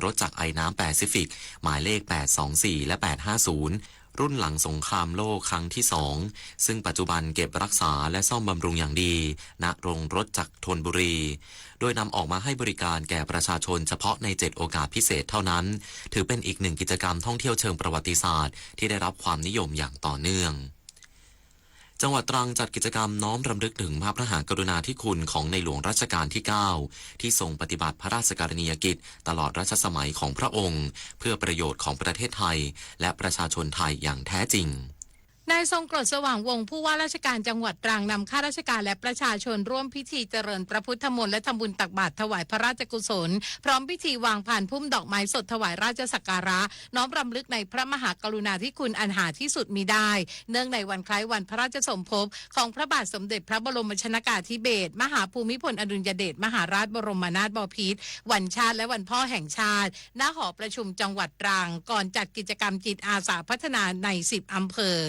รถจักรไอน้ำแปซิฟิกหมายเลข824และ850รุ่นหลังสงครามโลกครั้งที่2ซึ่งปัจจุบันเก็บรักษาและซ่อมบำรุงอย่างดีณโรงรถจักรธนบุรีโดยนำออกมาให้บริการแก่ประชาชนเฉพาะใน7โอกาสพิเศษเท่านั้นถือเป็นอีกหนึ่งกิจกรรมท่องเที่ยวเชิงประวัติศาสตร์ที่ได้รับความนิยมอย่างต่อเนื่องจังหวัดตรังจัดกิจกรรมน้อมรำลึกถึงพระมหากรุณาธิคุณของในหลวงรัชกาลที่9ที่ทรงปฏิบัติพระราชกรณียกิจตลอดรัชสมัยของพระองค์เพื่อประโยชน์ของประเทศไทยและประชาชนไทยอย่างแท้จริงนายทรงกรดสว่างวงศ์ผู้ว่าราชการจังหวัดตรังนำข้าราชการและประชาชนร่วมพิธีเจริญพระพุทธมนต์และทำบุญตักบาตรถวายพระราชกุศลพร้อมพิธีวางผ่านพุ่มดอกไม้สดถวายราชสักการะน้อมรำลึกในพระมหากรุณาธิคุณอันหาที่สุดมิได้เนื่องในวันคล้ายวันพระราชสมภพของพระบาทสมเด็จพระบรมชนกาธิเบศรมหาภูมิพลอดุลยเดชมหาราชบรมนาถบพิตรวันชาติและวันพ่อแห่งชาติณหอประชุมจังหวัดตรังก่อนจัดกิจกรรมจิตอาสาพัฒนาใน10อำเภอ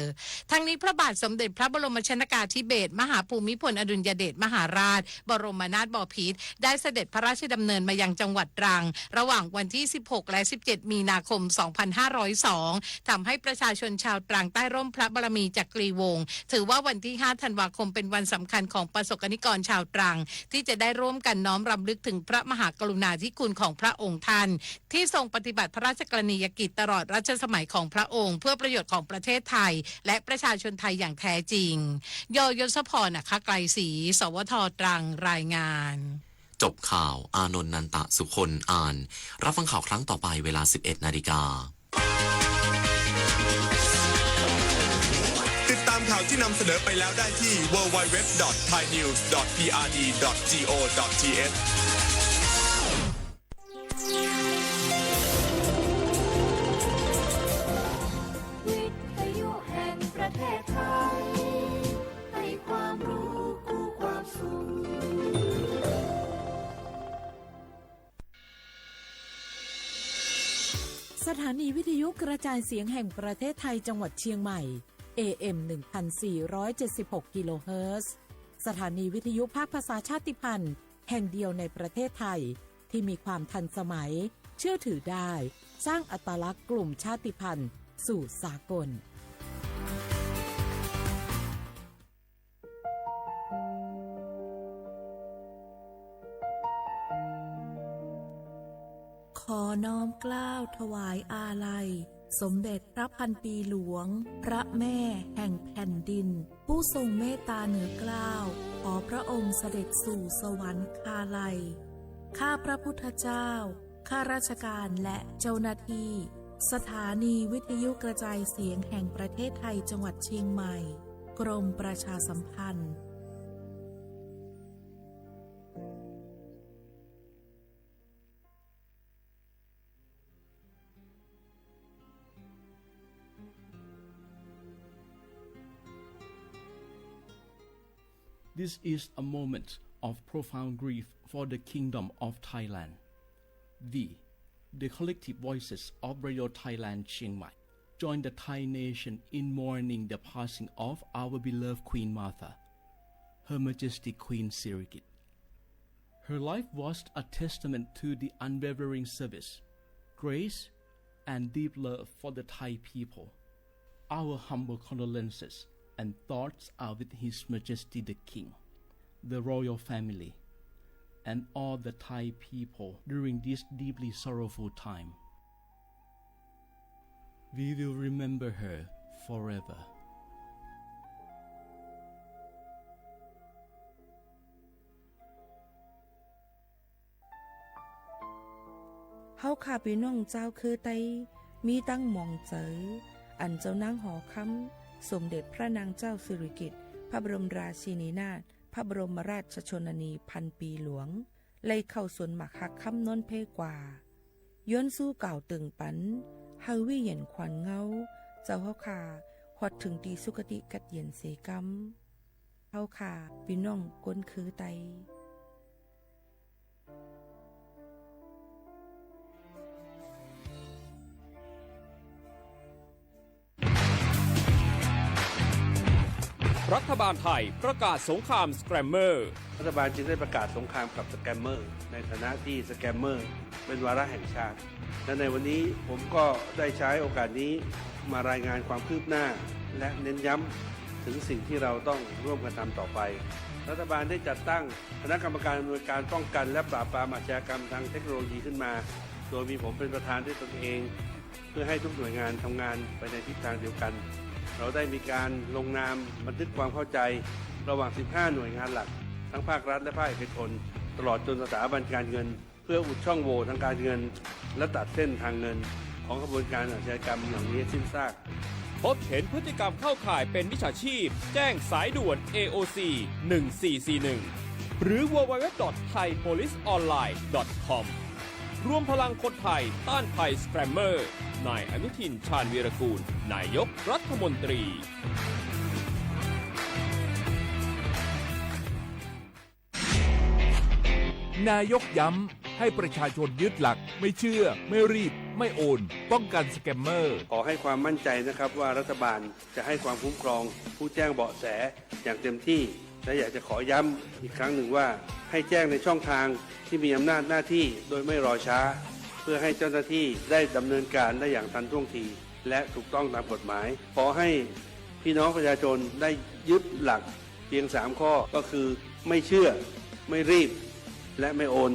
ทั้งนี้พระบาทสมเด็จพระบรมชนกาธิเบศรมหาภูมิพลอดุลยเดชมหาราชบรมนาถบพิตรได้เสด็จพระราชดำเนินมายังจังหวัดตรังระหว่างวันที่16และ17มีนาคม2502ทำให้ประชาชนชาวตรังใต้ร่มพระบารมีจักรีวงศ์ถือว่าวันที่5ธันวาคมเป็นวันสำคัญของประสบกนิกรชาวตรังที่จะได้ร่วมกันน้อมรำลึกถึงพระมหากรุณาธิคุณของพระองค์ท่านที่ทรงปฏิบัติพระราชกรณียกิจตลอดรัชสมัยของพระองค์เพื่อประโยชน์ของประเทศไทยและประชาชนไทยอย่างแท้จริงยศพรไกรศรีสวทตรังรายงานจบข่าวอานนท์นันตะสุคนอ่านรับฟังข่าวครั้งต่อไปเวลา 11:00 น.ติดตามข่าวที่นำเสนอไปแล้วได้ที่ www.thainews.prd.go.thสถานีวิทยุกระจายเสียงแห่งประเทศไทยจังหวัดเชียงใหม่ AM 1476 กิโลเฮิรตซ์สถานีวิทยุภาคภาษาชาติพันธุ์แห่งเดียวในประเทศไทยที่มีความทันสมัยเชื่อถือได้สร้างอัตลักษณ์กลุ่มชาติพันธุ์สู่สากลขอน้อมเกล้าถวายอาลัยสมเด็จพระพันปีหลวงพระแม่แห่งแผ่นดินผู้ทรงเมตตาเหนือเกล้าขอพระองค์เสด็จสู่สวรรคาลัยข้าพระพุทธเจ้าข้าราชการและเจ้าหน้าที่สถานีวิทยุกระจายเสียงแห่งประเทศไทยจังหวัดเชียงใหม่กรมประชาสัมพันธ์ This is a moment of profound grief for the Kingdom of Thailand. The collective voices of Radio Thailand Chiang Mai join the Thai nation in mourning the passing of our beloved Queen Martha, Her Majesty Queen Sirikit. Her life was a testament to the unwavering service, grace, and deep love for the Thai people. Our humble condolences and thoughts are with His Majesty the King, the royal family, and all the Thai people during this deeply sorrowful time. We will remember her forever. เฮาข้าพี่น้องเจ้าคือไตมีตั้งหม่องเจออันเจ้านางหอคำสมเด็จพระนางเจ้าสิริกิติ์พระบรมราชินีนาถพระบรมราชชนนีพันปีหลวงเลยเข้าสวนหมักหักคำนนเพกว่าย้อนสู้เก่าตึงปันเฮาวิเย็นขวัญเงาเจ้าเฮาข้าฮอดถึงตีสุคติกัดเย็นเสกำเฮาข้าพี่น้องก้นคือไตรัฐบาลไทยประกาศสงครามสแกมเมอร์รัฐบาลจึงได้ประกาศสงครามกับสแกมเมอร์ในฐานะที่สแกมเมอร์ไม่ เป็นวาระแห่งชาติและในวันนี้ผมก็ได้ใช้โอกาสนี้มารายงานความคืบหน้าและเน้นย้ำถึงสิ่งที่เราต้องร่วมกันทำต่อไปรัฐบาลได้จัดตั้งคณะกรรมการอำนวยการป้องกันและปราบปรามอาชญากรรมทางเทคโนโลยีขึ้นมาโดยมีผมเป็นประธานด้วยตนเองเพื่อให้ทุกหน่วยงานทำงานไปในทิศทางเดียวกันเราได้มีการลงนามบันทึกความเข้าใจระหว่าง 15 หน่วยงานหลักทั้งภาครัฐและภาคเอกชนตลอดจนสถาบันการเงินเพื่ออุดช่องโหว่ทางการเงินและตัดเส้นทางเงินของกระบวนการอาชญากรรมเหล่านี้สิ้นซากพบเห็นพฤติกรรมเข้าข่ายเป็นมิจฉาชีพแจ้งสายด่วน AOC 1441หรือ www.thaipoliceonline.com รวมพลังคนไทยต้านภัยสแกรมเมอร์นายอนุทินชาญวีรกูลนายกรัฐมนตรีนายกย้ำให้ประชาชนยึดหลักไม่เชื่อไม่รีบไม่โอนป้องกันสแกมเมอร์ขอให้ความมั่นใจนะครับว่ารัฐบาลจะให้ความคุ้มครองผู้แจ้งเบาะแสอย่างเต็มที่และอยากจะขอย้ำอีกครั้งหนึ่งว่าให้แจ้งในช่องทางที่มีอำนาจหน้าที่โดยไม่รอช้าเพื่อให้เจ้าหน้าที่ได้ดำเนินการได้อย่างทันท่วงทีและถูกต้องตามกฎหมายขอให้พี่น้องประชาชนได้ยึดหลักเพียง3ข้อก็คือไม่เชื่อไม่รีบและไม่โอน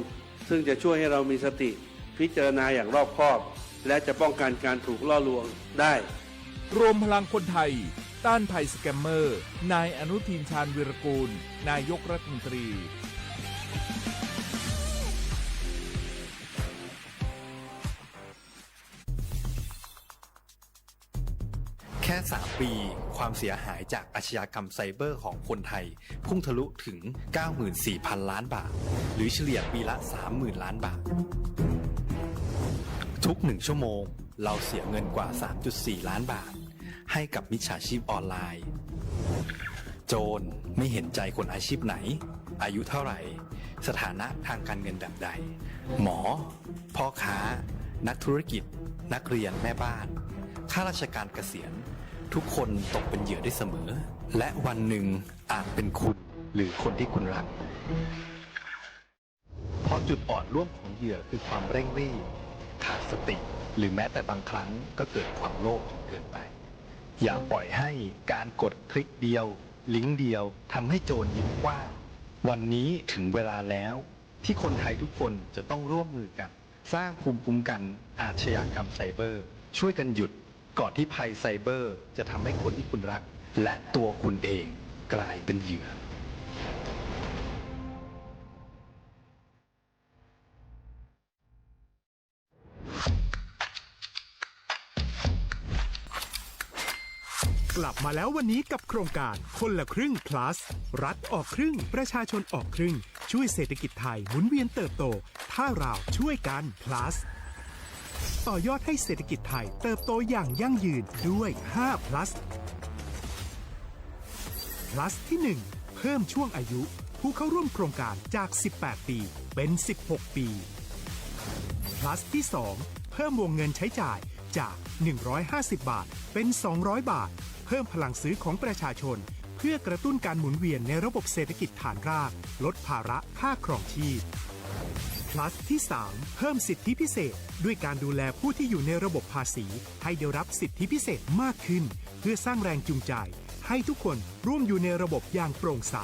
ซึ่งจะช่วยให้เรามีสติพิจารณาอย่างรอบคอบและจะป้องกันการถูกล่อลวงได้รวมพลังคนไทยต้านภัยสแกมเมอร์นายอนุทินชาญวีรกูลนายกรัฐมนตรีแค่ 3 ปีความเสียหายจากอาชญากรรมไซเบอร์ของคนไทยพุ่งทะลุถึง 94,000 ล้านบาทหรือเฉลี่ยปีละ 30,000 ล้านบาททุก1ชั่วโมงเราเสียเงินกว่า 3.4 ล้านบาทให้กับมิจฉาชีพออนไลน์โจรไม่เห็นใจคนอาชีพไหนอายุเท่าไหร่สถานะทางการเงินแบบใดหมอพ่อค้านักธุรกิจนักเรียนแม่บ้านข้าราชการเกษียณทุกคนตกเป็นเหยื่อได้เสมอและวันหนึ่งอาจเป็นคุณหรือคนที่คุณรักเพราะจุดอ่อนร่วมของเหยื่อคือความเร่งรีบขาดสติหรือแม้แต่บางครั้งก็เกิดความโลภจนเกินไปอย่าปล่อยให้การกดคลิกเดียวลิงก์เดียวทำให้โจรยิ้มกว้างวันนี้ถึงเวลาแล้วที่คนไทยทุกคนจะต้องร่วมมือกันสร้างภูมิคุ้มกันอาชญากรรมไซเบอร์ช่วยกันหยุดก่อนที่ภัยไซเบอร์จะทำให้คนที่คุณรักและตัวคุณเองกลายเป็นเหยื่อกลับมาแล้ววันนี้กับโครงการคนละครึ่ง plus รัฐออกครึ่งประชาชนออกครึ่งช่วยเศรษฐกิจไทยหมุนเวียนเติบโตถ้าเราช่วยกัน plus ต่อยอดให้เศรษฐกิจไทยเติบโตอย่างยั่งยืนด้วย5 plus plus ที่ 1 เพิ่มช่วงอายุผู้เข้าร่วมโครงการจาก 18 ปีเป็น 16 ปี plus ที่ 2 เพิ่มวงเงินใช้จ่ายจาก 150 บาทเป็น 200 บาทเพิ่มพลังซื้อของประชาชนเพื่อกระตุ้นการหมุนเวียนในระบบเศรษฐกิจฐานรากลดภาระค่าครองชีพ plus ที่ 3 เพิ่มสิทธิพิเศษด้วยการดูแลผู้ที่อยู่ในระบบภาษีให้ได้รับสิทธิพิเศษมากขึ้นเพื่อสร้างแรงจูงใจให้ทุกคนร่วมอยู่ในระบบอย่างโปร่งใส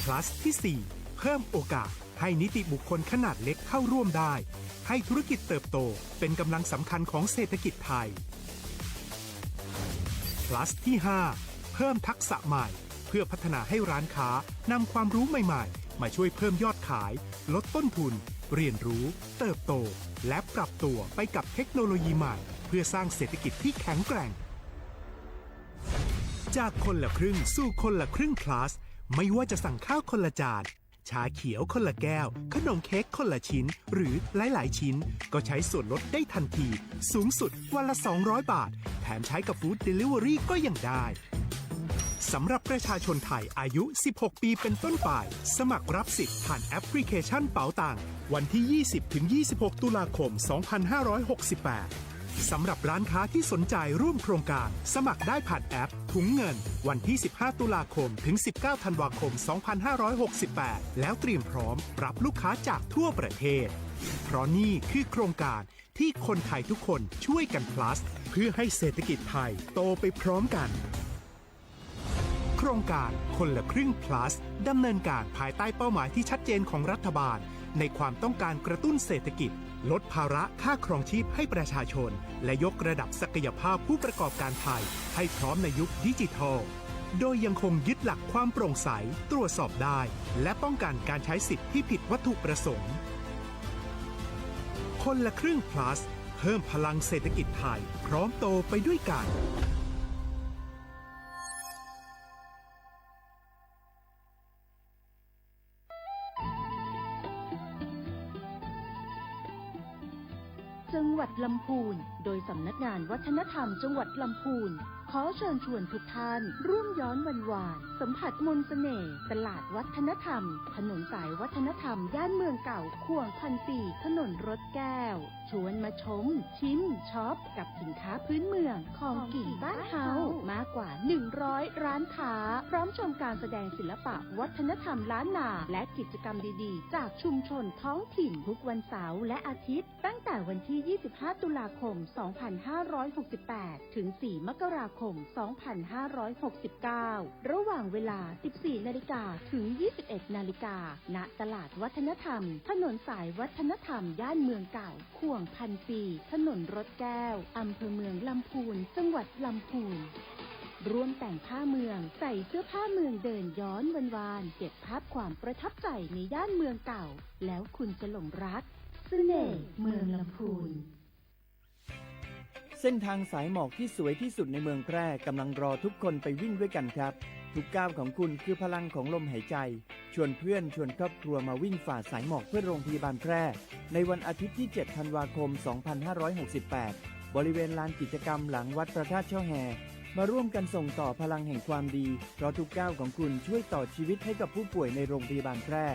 plus ที่ 4 เพิ่มโอกาสให้นิติบุคคลขนาดเล็กเข้าร่วมได้ให้ธุรกิจเติบโตเป็นกำลังสำคัญของเศรษฐกิจไทย plus ที่ 5 เพิ่มทักษะใหม่เพื่อพัฒนาให้ร้านค้านำความรู้ใหม่ๆมาช่วยเพิ่มยอดขายลดต้นทุนเรียนรู้เติบโตและปรับตัวไปกับเทคโนโลยีใหม่เพื่อสร้างเศรษฐกิจที่แข็งแกร่งจากคนละครึ่งสู่คนละครึ่ง plus ไม่ว่าจะสั่งข้าวคนละจานชาเขียวคนละแก้วขนมเค้กคนละชิ้นหรือหลายๆชิ้นก็ใช้ส่วนลดได้ทันทีสูงสุดวันละ200 บาทแถมใช้กับฟู้ดเดลิเวอรี่ก็ยังได้สำหรับประชาชนไทยอายุ16 ปีเป็นต้นไปสมัครรับสิทธิ์ผ่านแอปพลิเคชันเป๋าตังวันที่ 20-26 ตุลาคม 2568 สำหรับร้านค้าที่สนใจร่วมโครงการสมัครได้ผ่านแอปถุงเงินวันที่ 15 ตุลาคมถึง 19 ธันวาคม 2568 แล้วเตรียมพร้อมรับลูกค้าจากทั่วประเทศ เพราะนี่คือโครงการที่คนไทยทุกคนช่วยกัน plus เพื่อให้เศรษฐกิจไทยโตไปพร้อมกันโครงการคนละครึ่ง plus ดำเนินการภายใต้เป้าหมายที่ชัดเจนของรัฐบาลในความต้องการกระตุ้นเศรษฐกิจลดภาระค่าครองชีพให้ประชาชนและยกระดับศักยภาพผู้ประกอบการไทยให้พร้อมในยุคดิจิทัลโดยยังคงยึดหลักความโปร่งใสตรวจสอบได้และป้องกันการใช้สิทธิที่ผิดวัตถุประสงค์คนละครึ่ง plus เพิ่มพลังเศรษฐกิจไทยพร้อมโตไปด้วยกันจังหวัดลำพูนโดยสำนักงานวัฒนธรรมจังหวัดลำพูนขอเชิญชวนทุกท่านร่วมย้อนวันวานสัมผัสมนต์เสน่ห์ตลาดวัฒนธรรมถนนสายวัฒนธรรมย่านเมืองเก่าข่วงพันปีถนนรถแก้วชวนมาชมชิมช็อปกับสินค้าพื้นเมืองของกินบ้านเฮามากกว่า100ร้านค้าพร้อมชมการแสดงศิลปะวัฒนธรรมล้านนาและกิจกรรมดีๆจากชุมชนท้องถิ่นทุกวันเสาร์และอาทิตย์ตั้งแต่วันที่25 ตุลาคม 2568 ถึง 4 มกราคม 2569 ระหว่างเวลา 14 นาฬิกาถึง 21 นาฬิกาณตลาดวัฒนธรรมถนนสายวัฒนธรรมย่านเมืองเก่าข่วงพันปีถนนรถแก้วอำเภอเมืองลำพูนจังหวัดลำพูนร่วมแต่งผ้าเมืองใส่เสื้อผ้าเมืองเดินย้อนวานๆเก็บภาพความประทับใจในย่านเมืองเก่าแล้วคุณจะหลงรักเสน่ห์เมืองลำพูนเส้นทางสายหมอกที่สวยที่สุดในเมืองแพร่กำลังรอทุกคนไปวิ่งด้วยกันครับทุกก้าวของคุณคือพลังของลมหายใจชวนเพื่อนชวนครอบครัวมาวิ่งฝ่าสายหมอกเพื่อโรงพยาบาลแพร่ในวันอาทิตย์ที่ 7 ธันวาคม 2568 บริเวณลานกิจกรรมหลังวัดพระธาตุช่อแฮมาร่วมกันส่งต่อพลังแห่งความดีเพราะทุกก้าวของคุณช่วยต่อชีวิตให้กับผู้ป่วยในโรงพยาบาลแพร่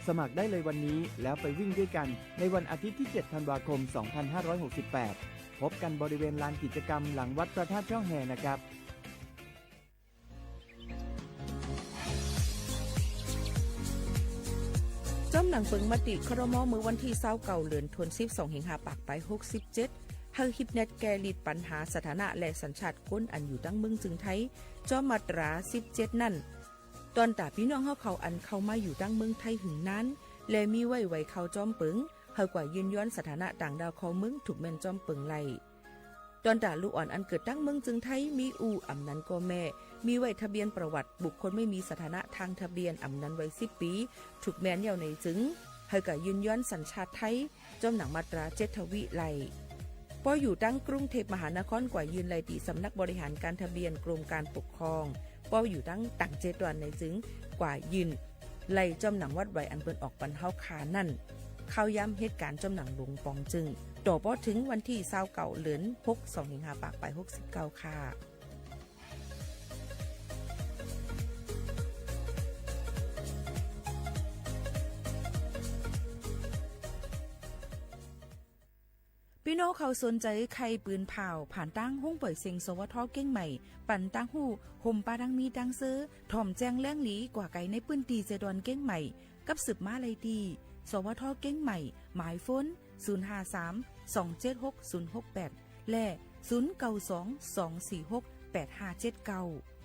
สมัครได้เลยวันนี้แล้วไปวิ่งด้วยกันในวันอาทิตย์ที่ 7 ธันวาคม 2568 พบกันบริเวณลานกิจกรรมหลังวัดพระธาตุช่อแฮนะครับจ้อมหนังเปิงมติครม.มือวันที่29เดือนธันวาคม 25ปากไป67เฮาฮิปเน็ตแกลิดปัญหาสถานะและสัญชาติคนอันอยู่ตั้งเมืองจึงไทยจ้อมมาตรา17นั่นตอนตาพี่น้องเฮาเขาอันเข้ามาอยู่ตั้งเมืองไทยหึงนั้นและมีไว้เข้าจ้อมเปิงเฮากว่ายืนย้อนสถานะต่างดาวเขาเมืองถูกแม่นจ้อมเปิงไล่ตอนตาลูกอ่อนอันเกิดตั้งเมืองจึงไทยมีอำนั้นก็แม่มีไว้ทะเบียนประวัติบุคคลไม่มีสถานะทางทะเบียนอำนั้นไว้10ปีถูกแม่นเยาวในจึงเฮากว่ายืนย้อนสัญชาติไทยจ้อมหนังมาตรา7ทวีไล่พออยู่ตั้งกรุงเทพมหานครกว่ายืนไล่ตีสำนักบริหารการทะเบียนกรมการปกครองพออยู่ตั้งต่าง7วันในจึงกว่ายืนไล่จ้อมหนังวัดไว้อันเปิ้นออกปันเฮาคานั่นเข้าย้ำเหตุการณ์จ้อมหนังหลวงปองจึงต่อพอถึงวันที่29เดือน6 25ปากไป69ค่ะพี่น้องเขาสนใจใครปืนเผาผ่านตั้งห้องปล่อยเสียงสวทเก้งใหม่ปั่นตั้งหูห่มปาดังมีดังซื้อถ่อมแจ้งแล้งหลีกว่าไก่ในปืนตีเจดอนเก้งใหม่กับสืบมาเลยดีสวทเก้งใหม่หมายฝน053-276-068และ092-246-8579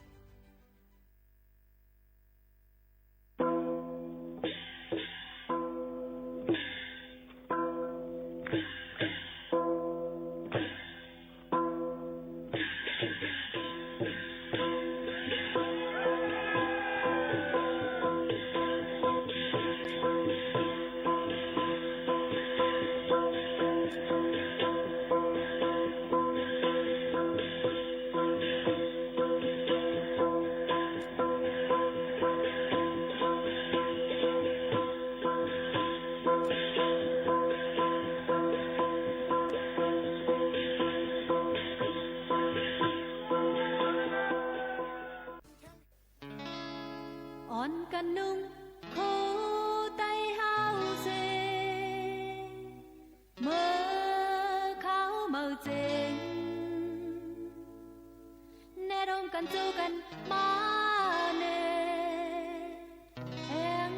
กันจูกันมาเนแหง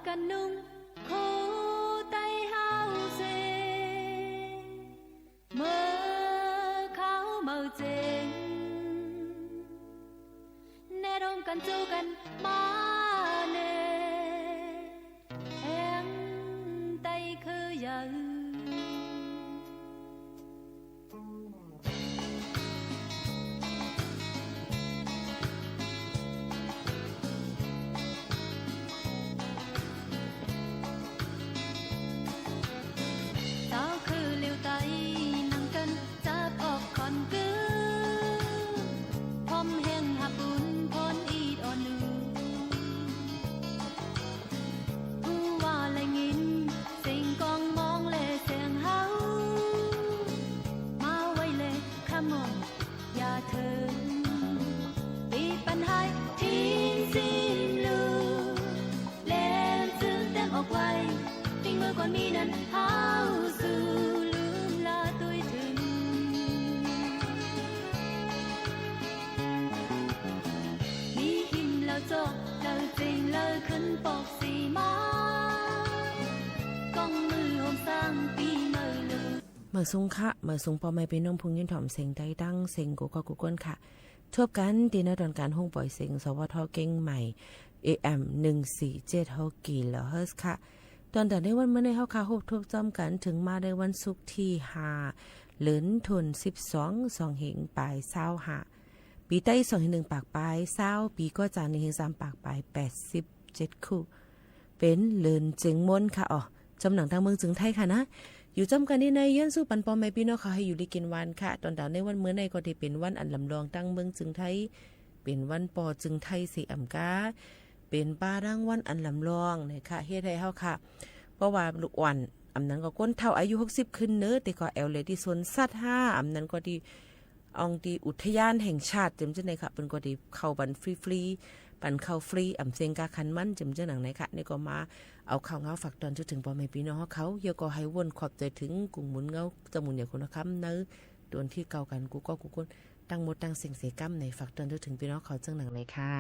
กันนุ่งโคไตเฮาเซเมื่อเขาเมาเจงแน่ร่มกันจูกันมาเนแหงไตคือยัง เมื่อสุงค่ะเมื่อสุงปอไม่เป็นน้องพุงยินถ่อมเสียงใดดังเสียงกูก็กูก้นค่ะทบกันตีนดอนการห้องปล่อยเสียงสวทเก่งใหม่ AM 147กิโลเฮิรตซ์ค่ะตอนแต่ในวันเมื่อในเฮาค่ะฮบทบจอมกันถึงมาในวันศุกร์ที่5เหลือนทุน12 2เหงปลาย25ปีใต้2เหง1ปากปลาย20ปีก็จาน1เหง3ปากปลาย87คู่เป็นเหลือนเจิงมนค่ะอ๋อจำหนังทางเมืองจึงไทยค่ะนะ อยู่จำกันที่ในย้อนสู้ปันปอมแม่พี่น้องเขาให้อยู่ดีกินวันค่ะตอนดาวในวันเมื่อในก็ได้เป็นวันอันลำลองตั้งเมืองจึงไทยเป็นวันปอจึงไทยสีอ่ำกาเป็นป้าร่างวันอันลำลองนะคะเฮ็ดให้เฮาค่ะเพราะว่าลูกอ่อนอำนั้นก็ก้นเท่าอายุ60ขึ้นเนอะแต่ก็แอลเลยที่สวนสัตว์5อำนั้นก็ดีองดีอุทยานแห่งชาติจำจังได๋ค่ะเพิ่นก็ได้เข้าบันฟรีๆปันเข้าฟรีอำเซงกาคันมันจำจังหนังไหนค่ะนี่ก็มาเอาข่าวเงาฝากตอนจนถึงพ่อแม่พี่น้องเขาเยอะก็ให้วนขอบใจถึงกุ่งหมุนเงาจมุนอย่างคนละคำเนอะโดนที่เก่ากันกูก็กูคนตั้งหมดตั้งเสียงเสกัมในฝากตอนจนถึงพี่น้องเขาจังหนังเลยค่ะ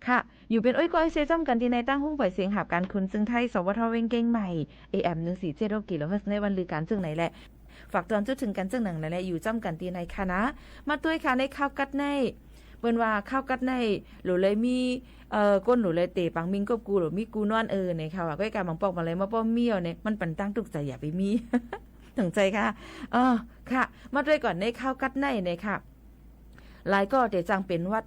ค่ะอยู่เป็นอ้อยก้อยเซจอมกันที่ในตั้งหุ้งปล่อยเสียงหับการคุณซึ่งไทยสวทเวงเก้งใหม่ AM 147กิโลเฮิรตซ์ในวันลือการจึงไหนแหละฝากตอนจุดถึงกันจึงหนังนั่นแหละอยู่จ้ำกันที่ในค่ะนะมาด้วยค่ะในข้าวกัดในเปิ้นว่าข้าวกัดในหรือเลยมีก้นหรือเลยเตะปังมิงกบกูหรือมีกูนอนในค่ะว่าก็การบางปอกมาเลยมาป้อมเมียวเนี่ยมันปันตั้งตุกใจอย่าไปมี ถึงใจค่ะค่ะมาด้วยก่อนในข้าวกัดในค่ะหลายก็เดี๋ยวจังเป็นวัด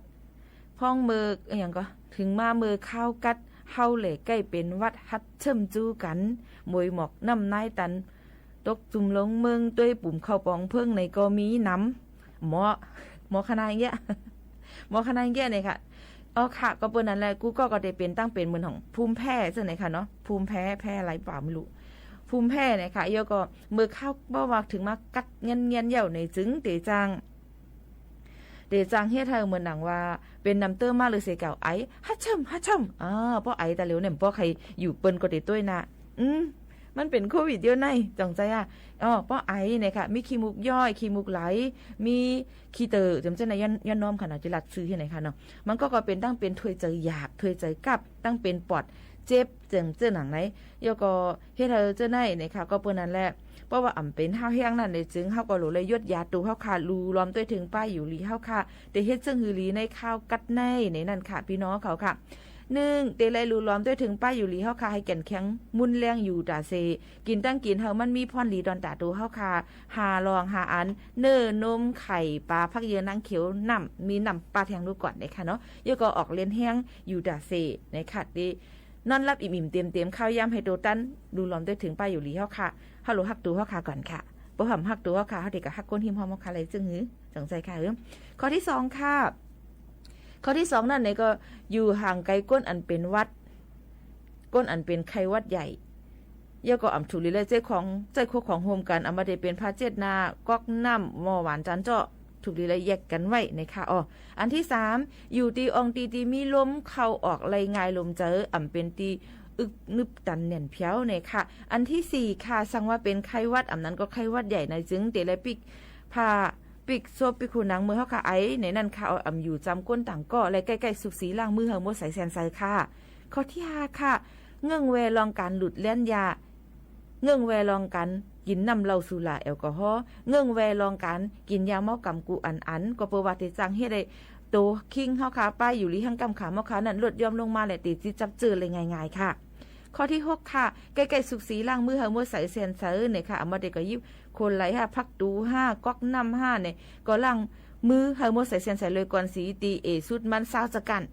พ้องมืออย่างก็ถึงมามือข้าวกัดเฮาเหล่ใกล้เป็นวัดฮัดเชิมจูกันมวยหมอกน้ำนายตันตกจุ่มลงเมืองด้วยปุ่มเข้าปองเพิ่งในก็มีน้ำหมอคณะอย่างเงี้ยหมอคณะอย่างเงี้ยเนี่ยค่ะค่ะก็เปิ้นนั้นแหละกูก็ได้เป็นตั้งเป็นเหมือนของภูมิแพ้จังไหนค่ะเนาะภูมิแพ้อะไรเปล่าไม่รู้ภูมิแพ้เนี่ยค่ะเยอะก็มือข้าวบ่ว่าถึงมากัดเงี้ยเหี่ยวในจึงเตจังเฮ็ดให้เหมือนหนังว่าเป็นน้ำเต้อมาหรือเสเก่าไอฮัช่ำเพราะไอแต่เหลวเนี่ยเพราะใครอยู่เปิ้นก็ได้ต้วยนะมันเป็นโควิดเดียวในจังใจเพราะไอเนี่ยค่ะมีขี้มูกย่อยขี้มูกไหลมีขี้เตอจำใจในย่อนน้อมขนาดจิรัดซื้อที่ไหนค่ะเนาะมันก็เป็นตั้งเป็นถ้วยใจอยากถ้วยใจกับตั้งเป็นปอดเจ็บเจิงหนังไหนยก็เฮ็ดให้เจ้าในเนี่ยค่ะก็เปิ้นนั่นแหละป ราะว่าอ่ำเป็นห้าวแห้งนั่นเลยจึงเฮาก็รู้เลยยดยาตูเฮาค่ะรูล้อมด้วยถึงป้ายอยู่ลีเฮาค่ะแต่เฮ็ดซึ่งหือลีในข้าวกัดในนั่นค่ะพี่น้องเขาค่ะ1เตไลรูล้อมด้วยถึงป้ายอยู่ลีเฮาค่ะให้แก่นแข็งมุนแรงอยู่ตาเซกินตั้งกินเฮามันมีพรลีดอนตาตูเฮาค่ะหาลองหาอันเนื้อนมไข่ปลาผักเยอะนางเขียวน้ำมีน้ำปลาแทงดูก่อนได้ค่ะเนาะยก็ออกเล่นแห้งอยู่ตาเซในค่ะดินอนรับอิ่มๆเต็มๆข้าวยำให้โตตันดูล้อมด้วยถึงป้ายอยู่ลีเฮาค่ะฮัลโหลฮักตูเฮาค่ะก่อนค่ะบ่หำฮักตัวค่ะเฮาเด็กก็ฮักก้นหิมหอมค่ะอะไรจึงหือสงสัยค่ะข้อที่2ค่ะข้อที่2นั่นเนี่ยก็อยู่ห่างไกลก้นอันเป็นวัดก้นอันเป็นไข้วัดใหญ่ย่อก็อำถูลีเลยใจโคของโฮมกันอำมาได้เป็นพาเจตนาก๊อกน้ำหม้อหวานจานเจาะถูกลีเลยแยกกันไว้นะคะอันที่3อยู่ตีองตีมีลมเข้าออกไหลง่ายลมเจออำเป็นตีอึกนึบตันเน่นเพียวเนี่ยค่ะอันที่4ค่ะสั่งว่าเป็นไข้วัดอำนั้นก็ไข้วัดใหญ่ในจึงเตเลยปิกพาปิกโซปิคูนังมือเฮาค่ะไอ้ในนั้นค่ะเอาอำอยู่จำก้นต่างก็และใกล้ๆสุกสีล้างมือเฮาหมดใส่แซนใส่ค่ะข้อที่5ค่ะเงื่องแวลองการหลุดเล่นยาเงื่องแวลองการกินน้ำเหล้าสุราแอลกอฮอล์เงื่องแวลองการกินยาเมากำกูอันก็เปิดว่าติจังเฮ็ดได้โตคิงเฮาค่ะป้ายอยู่ลีหังกำขาเมาค่ะนั้นลดย่อมลงมาและติดจิจับเจอเลยง่ายๆค่ะข้อที่6ค่ะใกล้ๆสุกสีล้างมือเฮาหมดใส่แซนใส่เนี่ยค่ะเอามาได้ก็ยิบคนไหลพักตู5ก๊อกน้ำ5เนี่ยก็ล้างมือเฮาหมดใส่แซนใส่เลยก่อนสีตีเอสุดมันซาวจะกัน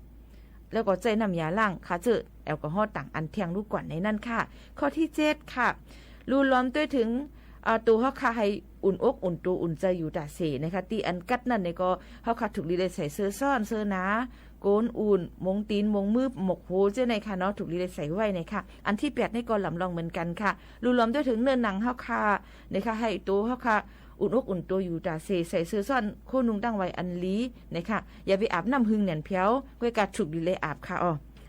แล้วก็ใจน้ำยาล้างค่ะเจอแอลกอฮอล์ต่างอันเทียงลูกก่อนในนั่นค่ะข้อที่7ค่ะรูล้อมด้วยถึงตัวเฮาค่ะให้อุ่นอกอุ่นตัวอุ่นใจอยู่ตาเสนะคะตีอันกัดนั่นเนี่ยก็เฮาค่ะถูกลีเลยใส่เสื้อซ่อนเสื้อหนาโกนอุ่นมงตีนมงมือหมกโหเจ้าในค่ะเนาะถูกลีเลยใส่ไว้ในค่ะอันที่8นี่ก็ลำลองเหมือนกันค่ะรูล้อมด้วยถึงเนื้อหนังเฮาค่ะนะคะให้ตัวเฮาค่ะอุ่นอกอุ่นตัวอยู่ตาเสใส่เสื้อซ่อนโคนุงตั้งไว้อันลีนะคะอย่าไปอาบน้ำหึงเหนียนเพียวก้อยกาถูกลีเลยอาบค่ะ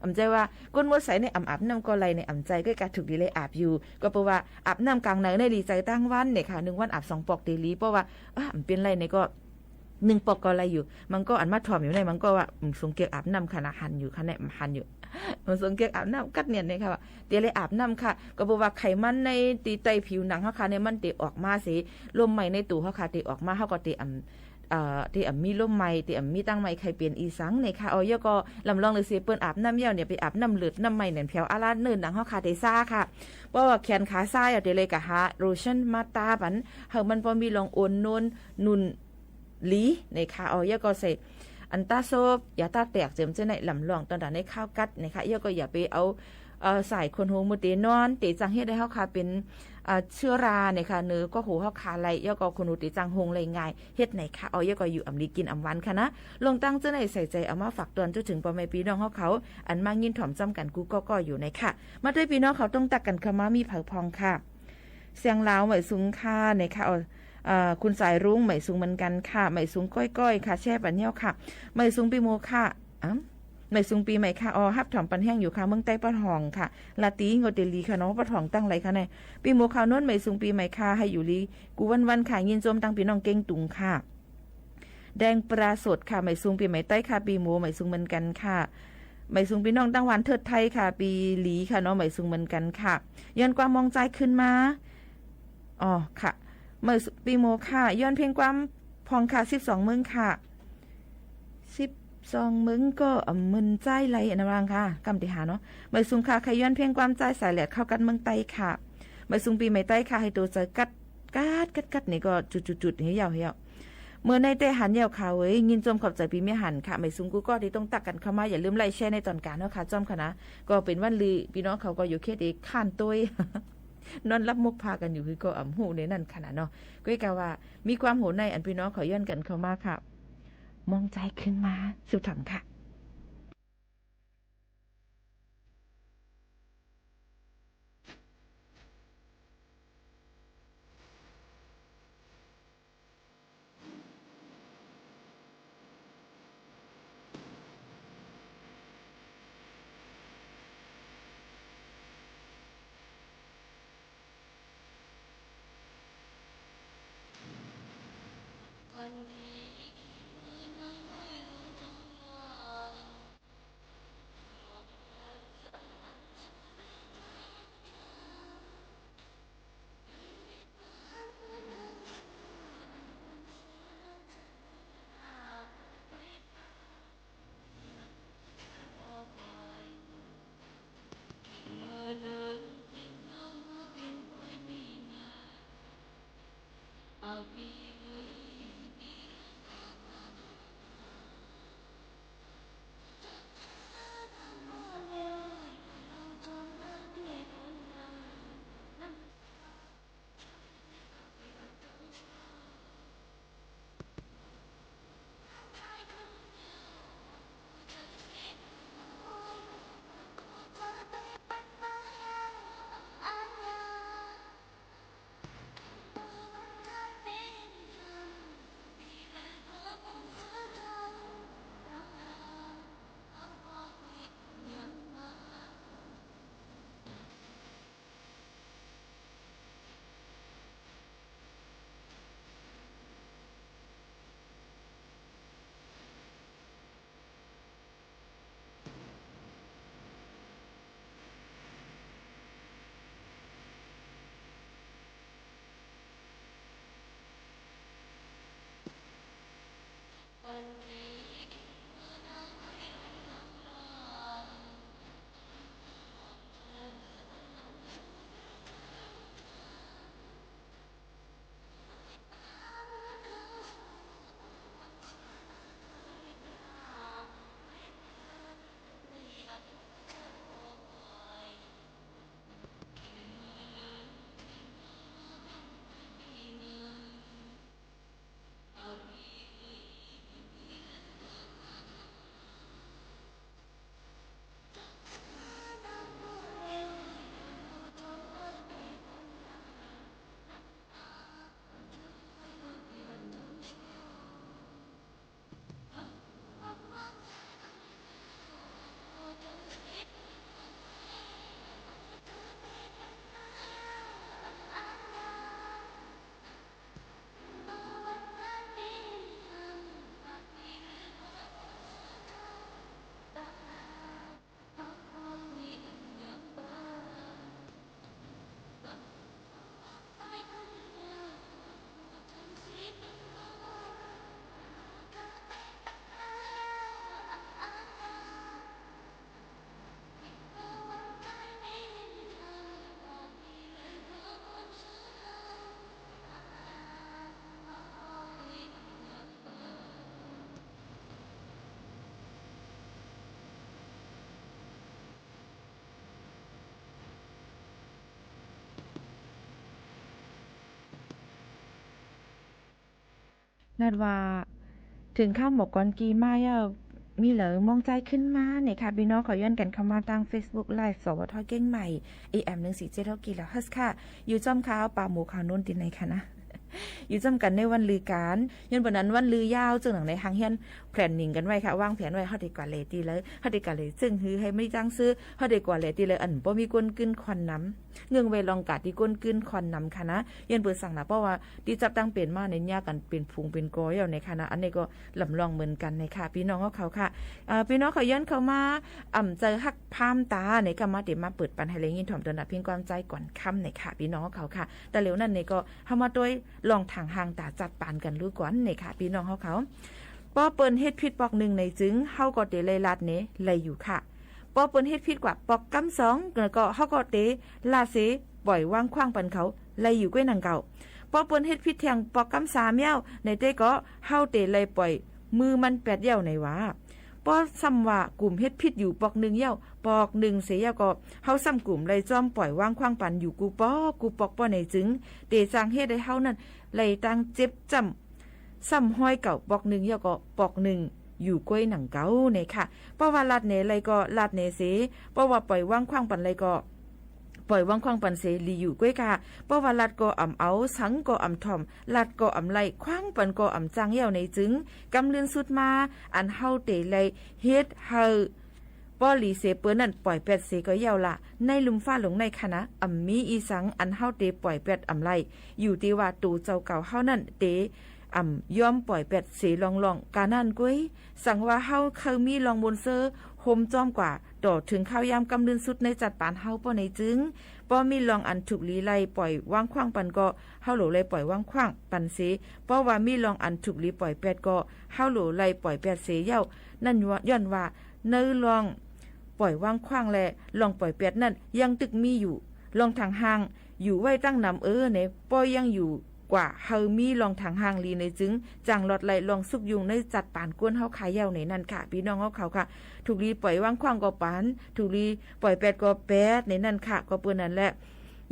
อำใจว่าก้นมดใสในอาบน้ำก็ไหลในอำใจก็การถูกดีเลยอาบอยู่ก็เพราะว่าอาบน้ำกลางในในดีใจตั้งวันเนี่ยค่ะ1วันอาบ2ปอกเดลีเพราะว่ามันเป็นไรในก็1ปอกก็ไหลอยู่มันก็อันมาถ่อมอยู่ในมันก็ว่าสงเกียอาบน้ำขนาดหันอยู่ขนาดหันอยู่มันสงเกียอาบน้ำกัดเนี่ยค่ะว่าเดี๋ยวเลยอาบน้ำค่ะก็เพราะว่าไขมันในตีไตผิวหนังเขาค่ะเนี่ยมันเตะออกมาสิลมใหม่ในตูเขาค่ะเตะออกมาเขาก็เตะที่มีลมใหม่ที่มีตั้งใหม่ใครเปลี่ยนอีสังเนี่ยค่ะย่อก็ลำลองเลยสิเปิ้นอาบน้ำเยี่ยวเนี่ยไปอาบน้ำเลือดน้ำใหม่เนี่ยแผวอาลาเนินหนังเฮาคาเตซ่าค่ะเพราะว่าแขนขาซ้ายเดี๋ยวเลยก็หาโลชั่นมาตาบันเฮามันพอมีลองโอนโนนนุนหลีเนี่ยค่ะย่อก็ใส่อันตาโซบอย่าตาแตกเจิมเจ้าในลำลองตอนนั้นในข้าวกัดนะคะย่อก็อย่าไปเอาใส่คนหูมือเตนอนเตจังเฮ็ดได้เฮาค่ะเป็นเชื้อราเนี่ยค่ะเนื้อก็หูเฮาขาไหลย่อก็คนหูเตจังหงไหลง่ายเฮ็ดไหนค่ะย่อก็อยู่อำลีกินอำวันค่ะนะลงตั้งเจ้าในใส่ใจเอามาฝากตอนจนถึงพ่อแม่พี่น้องเขาอันมายินถ่อมจำกันกูก็อยู่ในค่ะมาด้วยพี่น้องเขาต้องตักกันเข้ามามีเผาพองค่ะเสียงลาวไหมสูงค่ะในค่ะคุณสายรุ้งไหมสูงเหมือนกันค่ะไหมสูงก้อยๆค่ะแช่ปันเนี้ยค่ะไหมสูงปีโมค่ะในซุงปีใหม่ค่ะฮับถ่อมปันแห้งอยู่ค่ะเมืองใต้ปะทองค่ะลาตีงดเดลีค่ะน้องปะทองตั้งไรค่ะในปีโมข่าวนวลใหม่ซุงปีใหม่ค่ะให้อยู่ลีกูวันค่ะยินโจมตั้งปีน้องเก่งตุงค่ะแดงปลาสดค่ะใหม่ซุงปีใหม่ใต้ค่ะปีโมใหม่ซุงเหมือนกันค่ะใหม่ซุงปีน้องตั้งวันเทิดไทยค่ะปีหลีค่ะน้องใหม่ซุงเหมือนกันค่ะย้อนความมองใจขึ้นมาค่ะใหม่ปีโมค่ะย้อนเพียงความพองค่ะ12มึงค่ะ2มึงก็มึนใจไหลอันรังค่ะกำติหาเนาะใบซุงค่ะขย้อนเพียงความใจสายแหลดเข้ากันเมืองไต้ค่ะใบซุงปีใหม่ไต้ค่ะให้ตัวใจกัดนี่ก็จุดๆให้ยาวเมื่อในเตหันยาวค่ะเว้ยยินจมขอบใจปีไม่หันค่ะใบซุงกูก็ที่ต้องตักกันเข้ามาอย่าลืมไลค์แชร์ในตอนกลางเนาะค่ะจอมค่ะนะก็เป็นวันลือพี่น้องเขาก็อยู่เขตเอกข้านตัวนอนรับมุกพากันอยู่คือก็อ่ำหูในนั่นขนาดเนาะก็กล่าวว่ามีความโหในอันพี่น้องเขาย้อนกันเข้ามาค่ะมองใจขึ้นมาสุดถังค่ะ วันนี้มือน้ำไม่รู้ทำลาย นัดว่าถึงข้าวหมกก่อนกีมามีเหลือมองใจขึ้นมาเนี่ยค่ะพี่น้องขอย้อนกันเข้ามาทาง Facebook Live สวทเก้งใหม่ AM 147กิโลเฮิรตซ์ค่ะอยู่จอมข้าวป่าหมูขาวนุ่นตินไหนค่ะนะอยู่จำกันในวันลือการยันวันนั้นวันลือยาวจึงหนังในหางเฮียนแผนนิ่งกันไว้ค่ะวางแผนไว้เฮาได้กว่าเลตีเลยเฮาได้กว่าเลซึ่งฮือให้ไม่จ้างซื้อเฮาได้กว่าเลตีเลยอันบ่มีกวนกึนควันน้ำเงืองเวลองกาดที่กวนกึนควันน้ำค่ะนะยันเปิดสั่งนะเพราะว่าที่จับตั้งเป็นมาในยากันเป็นพุงเป็นกอยในค่ะนะอันนี้ก็ลำลองเหมือนกันในค่ะพี่น้องเขาค่ะพี่น้องเขาย้อนเข้ามาเจอฮักพามตาในก็มาเดี๋ยวมาเปิดปันให้เลยยินถ่อมตระหนักเพียงความใจก่อนค่ำในค่ะพี่น้องเขาค่ะแต่เร็วนั้นในก็เฮามาโดยลองทางห่างตาจัดปานกันรู้ก่อนในค่ะพี่น้องเขาป้อเปิ้นเฮ็ดผิดปอกหนึ่งในจึงเฮาก็เตเลยลาดเนเลยอยู่ค่ะป้อเปิ้นเฮ็ดผิดกว่าปอกกำสองแล้วก็เฮาก็เตลาเสปล่อยว่างขว้างปันเขาเลยอยู่ก้วยนางเก่าป้อเปิ้นเฮ็ดผิดแทงปอกกำ3เย้าในเตก็เฮาเตเลยปล่อยมือมัน8เย้าในว่าป้อซ้ำว่ากลุ่มเฮ็ดผิดอยู่ปอก1เย้าปอก1เสียก็เฮาซ้ำกลุ่มเลยจอมปล่อยว่างขว้างปันอยู่กูปอกป้อในจึงเตจางเฮ็ดให้เฮานั้นเลยตั้งเจ็บจำซ้ำห้อยเก่าปอก1เย้าก็ปอก1อยู่ก้วยหนังเก่าเนี่ยค่ะเพราะว่าลาดเนเลยก็ลาดเนเสเพราะว่าปล่อยว่างขว้างปันเลยก็ปล่อยว่างขว้างปันเสลีอยู่ก้วยค่ะเพราะว่าลาดก็เอาสังก็ถ่อมลาดก็ไล่ขว้างปันก็จางเหี่ยวในจึงกำเลือนสุดมาอันเฮาเตเลยเฮ็ดเฮาป้อหลีเสเปิ้นนั่นปล่อย8เสก็เหี่ยวละในลุมฟ้าหลงในคณะมีอีสังอันเฮาเตปล่อย8ไล่อยู่ที่ว่าตูเจ้าเก่าเฮานั่นเตยอมปล่อย8เสลองกานั่นก้วยสั่งว่าเฮาเคยมีลองบนเซอโฮมจอมกว่าต่อถึงข้าวยามกำลืนสุดในจัดปานเฮาป้อในจึงป้อมีลองอันถูกลีไล่ปล่อยว่างขว้างปันก็เฮาโหลไล่ปล่อยว่างขว้างปันเสป้อว่ามีลองอันถูกลีปล่อย8ก็เฮาโหลไล่ปล่อย8เสเย้านั่นย้อนว่าเนื้อลองปล่อยว่างขว้างแลลองปล่อย8นั่นยังตึกมีอยู่ลองทางห่างอยู่ไว้ตั้งนำเนี่ยป้อยังอยู่กว่าเฮามีลองทางห่างลีในจึงจังหลอดไหลลองสุกยุงในจัดปานกวนเฮาขายเย้าในนั่นค่ะพี่น้องเขาค่ะถูกลีปล่อยว่างขว้างก็ปานถูกลีปล่อย8ก็8ในนั่นค่ะก็เปิ้นนั่นแหละ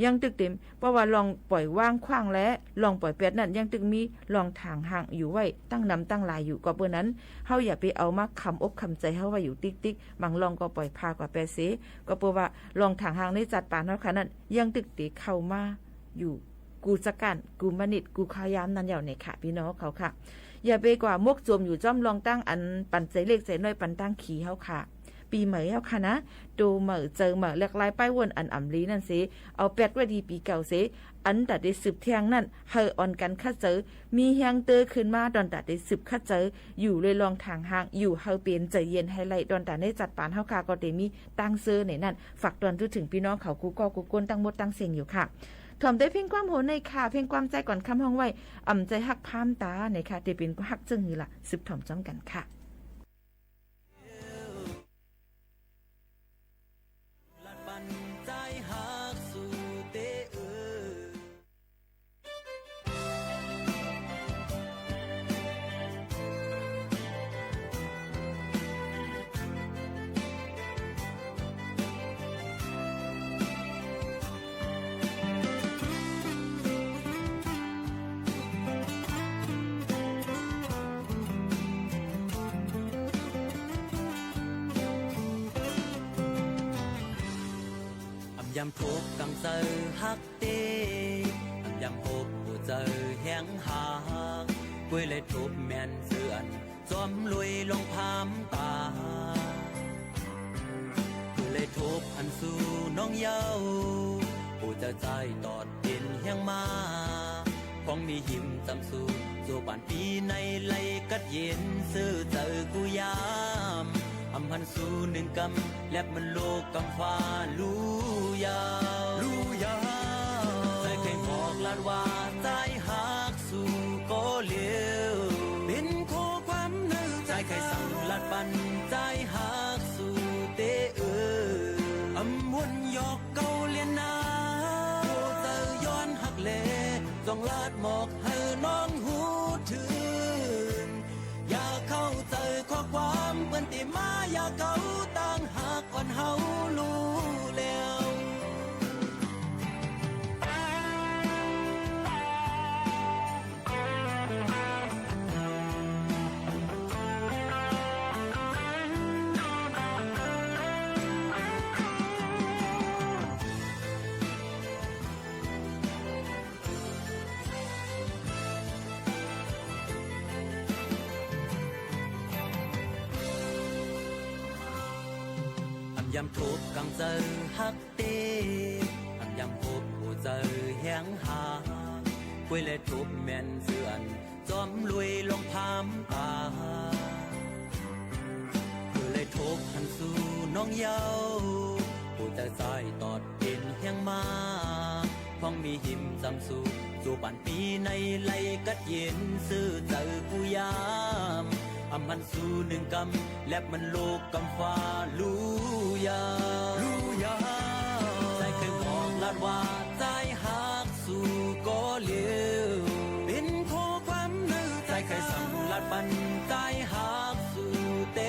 ยังตึกเต็มเพราะว่าลองปล่อยว่างขว้างและลองปล่อย8นั่นยังตึกมีลองทางห่างอยู่ไว้ตั้งนำตั้งหลายอยู่ก็เปิ้นนั้นเฮาอย่าไปเอามาคำอกคำใจเฮาไว้อยู่ติ๊กๆบางลองก็ปล่อยพากว่า8เสก็เปิ้นว่าลองทางห่างในจัดปานเฮาค่ะนั้นยังตึกติเข้ามาอยู่กูจักกันกูมนิดกูขายามนั่นเหี่ยวในค่ะพี่น้องเขาค่ะอย่าไปกว่ามกจมอยู่จ้อมลองตั้งอันปันใจเล็กใจน้อยปันตั้งขี่เฮาค่ะปีใหม่เฮาค่ะนะดูเหม่อเจอเหม่อเลือกลายป้ายวนอันอ่ำลีนั่นสิเอา8ไว้ดีปีเก่าสิอันตัดได้สืบเที่ยงนั่นเฮาอ่อนกันคัดเจอมีเฮียงเตอขึ้นมาดอนตัดได้สืบคัดเจออยู่เลยลองทางห่างอยู่เฮาเป็นใจเย็นให้ไล่ดอนตัดได้จัดปานเฮาค่ะก็ได้มีตั้งเซอในนั่นฝากตอนถึงพี่น้องเขากูก็กูก้นตั้งหมดตั้งเสียงอยู่ค่ะถ่อมได้เพียงความโหในค่ะเพียงความใจก่อนคำห้องไว้ใจฮักพามตาในค่ะเตเป็นฮักจึงนี่ล่ะสืบถ่อมจ้ำกันค่ะยำทุกข์ตั้งเจอฮักเตยำหกผู้เจอแห้งหางกุ้ยเลยทุบแม่นเสื่อนจอมลุยลงพามตากุ้ยเลยทุบอันสู่น้องเย้าผู้เจอใจตอดดินแห้งมาของมีหิมจำสู่สู่บ้านปีในไหลกัดเย็นซื้อเจอกูยามพันสู่หนึ่งกำแลบมันโลกกำฟ้าลู่ยาวใจเคยบอกลาดว่าใจหักสู่ก็เลี้ยวเป็นโคความนึกใจเคยสั่งลาดปันใจหักสู่เตวนหยอกเกาเลียนนาโคเจอย้อนหักเลจงลาดหมอกให้น้องหูถึงอย่าเข้าใจข้อความเปิ้นติมาอย่าเกาตั้งหักอ่อนเฮารู้แล้ว ยำทุบกังเจอฮักเต้ยำพบผู้เจอแหงหาคุยเลยทุบแม่นเสื่อนจอมลุยลงพามตาคุยเลยทุบหันสู่น้องเยาผู้เจอใจตอดเป็นแหงมาพ้องมีหิมจำสู่สู่ป่านปีในไหลกัดเย็นซื้อเจอผู้ยามมันสู่หนึ่งกำและมันโลกกำฟ้าลูยาใจเคยบอกลาดว่าใจหักสู่ก็เลี้ยวเป็นโคความนึกใจเคยสั่งลาดปันใจหักสู่เต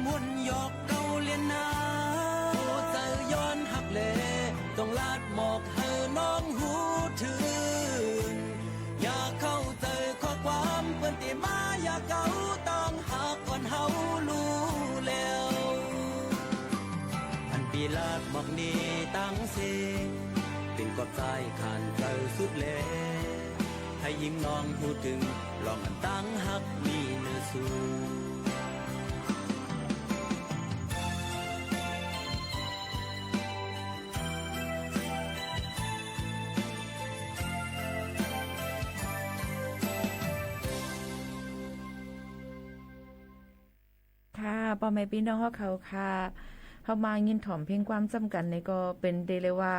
มุ่นยอกเกาเลียนนาโอ้ใจย้อนหักเลต้องลาดหมอกให้น้องหูถึงอย่าเข้าใจข้อความเปิ้นที่มาอย่าเกาต้องหักก่อนเฮารู้แล้วอันปีลาดหมอกนี้ตั้งเสงเป็นกอบใจขานเจอสุดแลให้ยิงน้องพูดถึงลองอันตั้งหักมีเนื้อสูพ่อแม่พี่น้องเขาค่ะเขามายินถ่อมเพลงความจำกันในก็เป็นเดเลว่า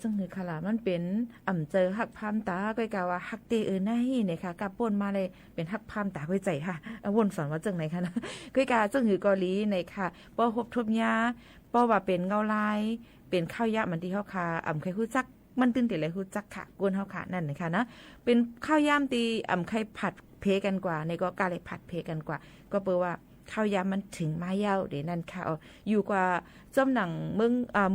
จังหือขลามันเป็นเจอหักพามตาก้อยกาว่าหักเตไนเนี่ยค่ะกับป่นมาเลยเป็นหักพามตาก้อยใจค่ะวนสอนว่าจังไหนคะนะก้อยกาจังหือกอลีในค่ะป้อหบทบยาป้อว่าเป็นเงาลายเป็นข้าวยะมันที่เฮาค่ะใครฮู้จักมันตื่นติเลยฮู้จักค่ะกวนเฮาค่ะนั่นนะคะนะเป็นข้าวยามตีใครผัดเพกันกว่าในก็กาเลยผัดเพกันกว่าก็เปว่าข้าวยามมันถึงมาเย้าเดี๋ยวนั้นค่ะอยู่กว่าจอมหนังเ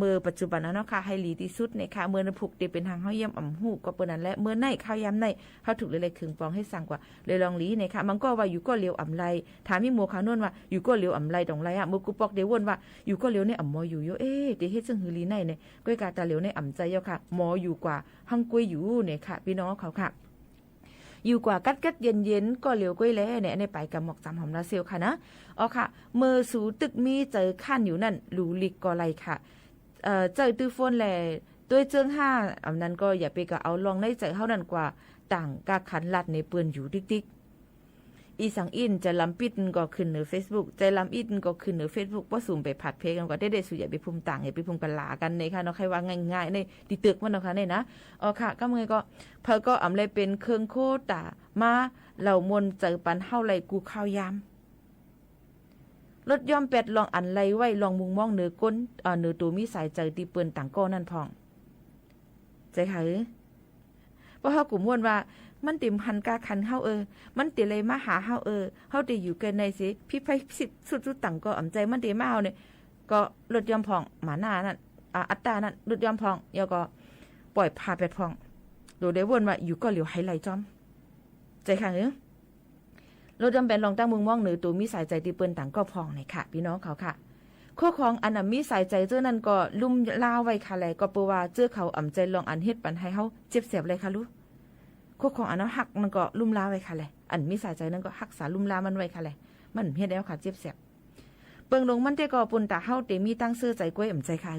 มือปัจจุบันเนาะค่ะให้หลีที่สุดในค่ะเมื่อผูกเดี๋ยวเป็นทางเฮาเยี่ยมหูก็เปิ้นนั้นและเมื่อในข้าวยามในเฮาถูกเลยๆคึงปองให้สั่งกว่าเลยลองหลีในค่ะมันก็ว่าอยู่ก็เลียวไรถามมีหมู่ขาโน่นว่าอยู่ก็เลียวไรดองไรมือกูปอกเดี๋ยววนว่าอยู่ก็เลียวในมออยู่โยเดี๋ยวเฮ็ดจังหือลีในเนี่ยก้อยกาตาเลียวในใจเจ้าค่ะมออยู่กว่าหังกวยอยู่เนี่ยค่ะพี่น้องเขาค่ะอยู่กว่ากัดเย็นก็เหลียวก้อยแล้เนี่ยในไปกับหมอกจำหอมลาเซลค่ะนะค่ะเมื่อสูตึกมีเจอขั้นอยู่นั่นหลูลิกก็ไรค่ะเจอตื้อฟนแลด้วยเจิง5อันนั้นก็อย่าไปก็เอาลองในใจเฮานั่นกว่าต่างกาขันลัดในเปื้อนอยู่ดิกอีสังอินจะลำปิดก็ขึ้นใน Facebook ใจลำอินก็ขึ้นใน Facebook บ่สุ่มไปผัดเพกันก็ได้สุอย่าไปพุ่มต่างอย่าไปพุ่มกันหลากันในค่ะเนาะใครว่าง่ายๆในติตึกมันเนาะค่ะเนี่ยนะค่ะก็มื้อก็เพิ่นก็เลยเป็นเครื่องโคตามาเหล่ามนเจอปันเฮาไหลกูข้าวยามรถย่อมเป็ดลองอันไหลไว้ลองมุงมองเหนือก้นเหนือตัวมีสายใจตีเปิ้นต่างก้อนั่นพองใจค่ะเพราะเฮากลุ่มม่วนว่ามันติมพันกาคันเฮามันติเลยมาหาเฮาเฮาติอยู่กันในสิพี่ไผสิสุดๆต่างก็ใจมันติมาเฮาเนี่ยก็รถยอมพองหมาหน้านั่นอัตตานั่นรถยอมพองแล้วก็ปล่อยพาไปพองโดยได้วนว่าอยู่ก็เหลียวให้ไหลจอมใจค่ะรถยอมเป็นลองตั้งมุงมองเหนือตัวมีสายใจที่เปิ้นต่างก็พองในค่ะพี่น้องเขาค่ะข้อของอันมีสายใจเจ้านั่นก็ลุ่มลาวไว้ค่ะแลก็เปว่าเจ้าเขาใจลองอันเฮ็ดปันให้เฮาเจ็บเสียบเลยค่ะลูกข้อของอันหักมันก็ลุ่มลาไว้ค่ะแหละอันมีสายใจนั่นก็หักษาลุ่มลามันไว้ค่ะแหละมันเฮ็ดแล้วค่ะเจ็บแสบเปิงลงมันแต่ก็ปุ่นตาเฮาเตมีตั้งซื้อใจกล้วยใจค่ะ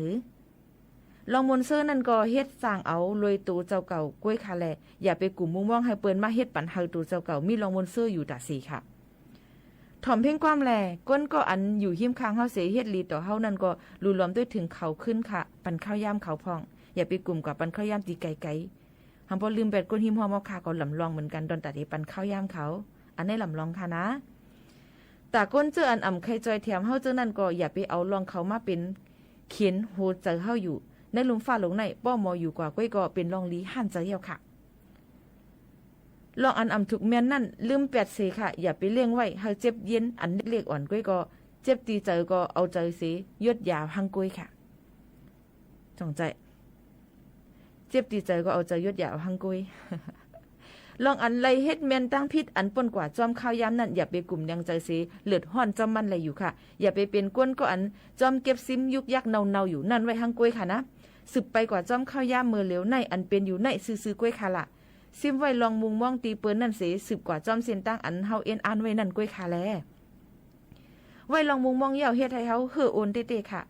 ลองมนเซอร์นั่นก็เฮ็ดสร้างเอาลอยตูเจ้าเก่ากล้วยค่ะแหละอย่าไปกลุ่มมุ่งมองให้เปิ้นมาเฮ็ดปันเฮาตูเจ้าเก่ามีลองมนเซอร์อยู่ตาสีค่ะถ่อมเพ่งความแลก้นก็อันอยู่หิ้มค้างเฮาเสียเฮ็ดลีต่อเฮานั่นก็รูล้อมด้วยถึงเขาขึ้นค่ะปันข้าวยามเขาพองอย่าไปกลุ่มกับปันข้าวยามตีไกลหำบ่ลืมแบดก้นหิมหัวมอคาก็ลำลองเหมือนกันดอนตาที่ปันข้าวยามเขาอันนี้ลำลองค่ะนะแต่ก้นเจออันใครจอยแถมเฮาเจอนั่นก็อย่าไปเอาลองเขามาเป็นเขียนโหเจอเฮาอยู่ในลุมฟ้าหลงในป้อมออยู่กว่าก้อยก็เป็นลองลีหั่นเจอเหี่ยวค่ะลองอันถูกแม่นนั่นลืม8เสค่ะอย่าไปเลี้ยงไว้เฮาเจ็บเย็นอันเล็กๆอ่อนก้อยก็เจ็บตีเจอก็เอาเจอเสยดยาวหังก้อยค่ะจงใจเจ็บตีใจก็เอาใจยดยาวหังกุย ลองอันไรเฮ็ดแมนตั้งพิษอันป่นกว่าจอมข้าวยามนั่นอย่าไปกลุ่มยังใจสีเลือดห้อนจอมมันไรอยู่ค่ะอย่าไปเป็นก้นก็อันจอมเก็บซิมยุกยักเนาอยู่นั่นไว้หังกุยค่ะนะสืบไปกว่าจอมข้าวยามมือเหลวในอันเป็นอยู่ในซื้อๆกุ้ยค่ะละซิมไว้ลองมุงมองตีเปิ้นนั่นเสสืบกว่าจอมเส้นตั้งอันเฮาเอ็นอันไว้นั่นกุ้ยค่ะแล ไว้ลองมุงมองเหี่ยวเฮ็ดให้เฮาเฮือโอนเต้ๆค่ะ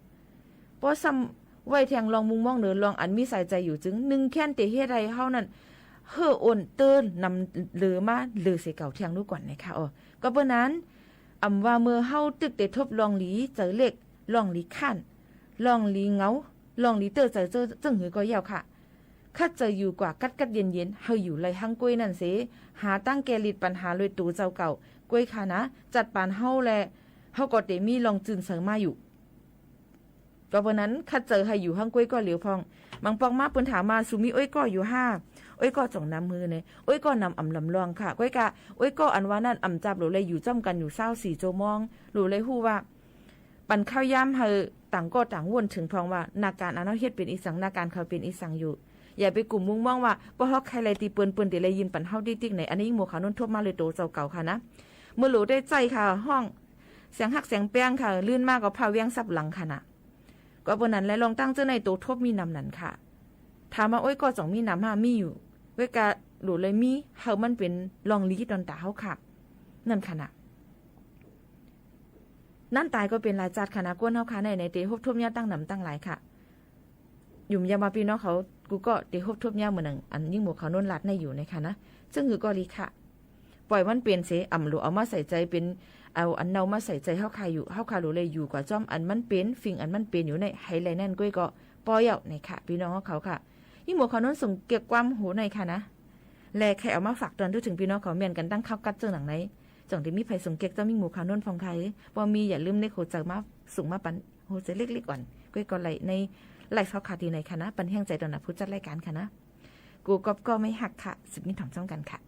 เพราะซ้ำไว้แทงลองมุงมองเด้อลองอันมีสายใจอยู่จึง1แค้นเตเฮ็ดให้เฮานั่นเฮือโอนเติ้นนำเหลือมาเหลือสิเก่าเที่ยงดูก่อนนะคะก็เปิ้นนั้นว่าเมื่อเฮาตึกได้ทบลองหลีเจอเล็กลองหลีคั่นลองหลีเหงาลองหลีเตอเจอจึงหือก็ยาวค่ะคัดจะอยู่กว่ากัดเย็นๆเฮาอยู่ไลหังกล้วยนั่นเสหาตั้งแกลิดปัญหาเลยตูเจ้าเก่ากล้วยค่ะนะจัดปานเฮาแลเฮาก็ได้มีลองจืนเสริมมาอยู่ก็เพราะนั้นคัดเจอให้อยู่หังกล้วยก็เหลียวพองบางปองมาเปิ้นถามมาสุมีอ้อยก็อยู่5อ้อยก็จ่องน้ำมือเนี่ยอ้อยก็นำอำลำลองค่ะก้อยกะอ้อยก็อันว่านั่นอำจับหรือเลยอยู่จ้ำกันอยู่24ชั่วโมงหรือเลยฮู้ว่าปันข้าวยามเฮาต่างก็ต่างวนถึงพองว่านาการอันเฮาเฮ็ดเป็นอีสังนาการเขาเป็นอีสังอยู่อย่าไปกลุ่มมุ่งมองว่าบ่ฮอกใครเลยตีเปิ้นๆติเลยยินปันเฮาติ๊กๆไหนอันนี้หมู่เขานนทบมาเลยโตเจ้าเก่าค่ะนะเมื่อหลูได้ใจค่ะห้องเสียงหักเสียงแป้งค่ะลื่นมากก็พาเวียงซับหลังค่ะนะก็บ่นั้นและลองตั้งเจ้าในโตทบมีนำนั้นค่ะถามว่าโอ้ยก็จ่องมีนำมีอยู่เวกาหลูเลยมีเฮามันเป็นลองลีดอนตาเฮาค่ะนั่นค่ะนะนั่นตายก็เป็นรายจัดคณะกวนเฮาค่ะในเตฮบทุบยาตั้งนำตั้งหลายค่ะยุ่มยามาพี่น้องเขากูก็เตฮบทุบยาเหมือนอันยิ่งหมู่เขาโน่นลัดในอยู่ในค่ะนะซึ่งคือก็ลีค่ะปล่อยมันเปลี่ยนเสอ่ำหลูเอามาใส่ใจเป็นเอาอันเนามาใส่ใจเฮาค่ะอยู่เฮาค่ะหลูเลยอยู่กว่าจ้อมอันมันเป็นฟิงอันมันเป็นอยู่ในไฮไลท์นั่นก้อยก็ปล่อยเอาในค่ะพี่น้องเขาค่ะยิ่งหมู่เขาโน่นส่งเก็บความหูในค่ะนะแลแค่เอามาฝากตอนถึงพี่น้องเขาเมียนกันตั้งข้าวกัดเจ้าหนังไหนจังที่มีไผสงเก็กเจ้ามีหมู่เขาโน่นฟองไทยบ่มีอย่าลืมในโคจักมาสูงมาปันโหจะเล็กๆก่อนก้อยก็ไหลในไล่เขาขาดีในค่ะนะปันแห้งใจตอนน่ะผู้จัดรายการค่ะนะกูก็ไม่หักค่ะ10นิดถ่อมจ้องกันค่ะ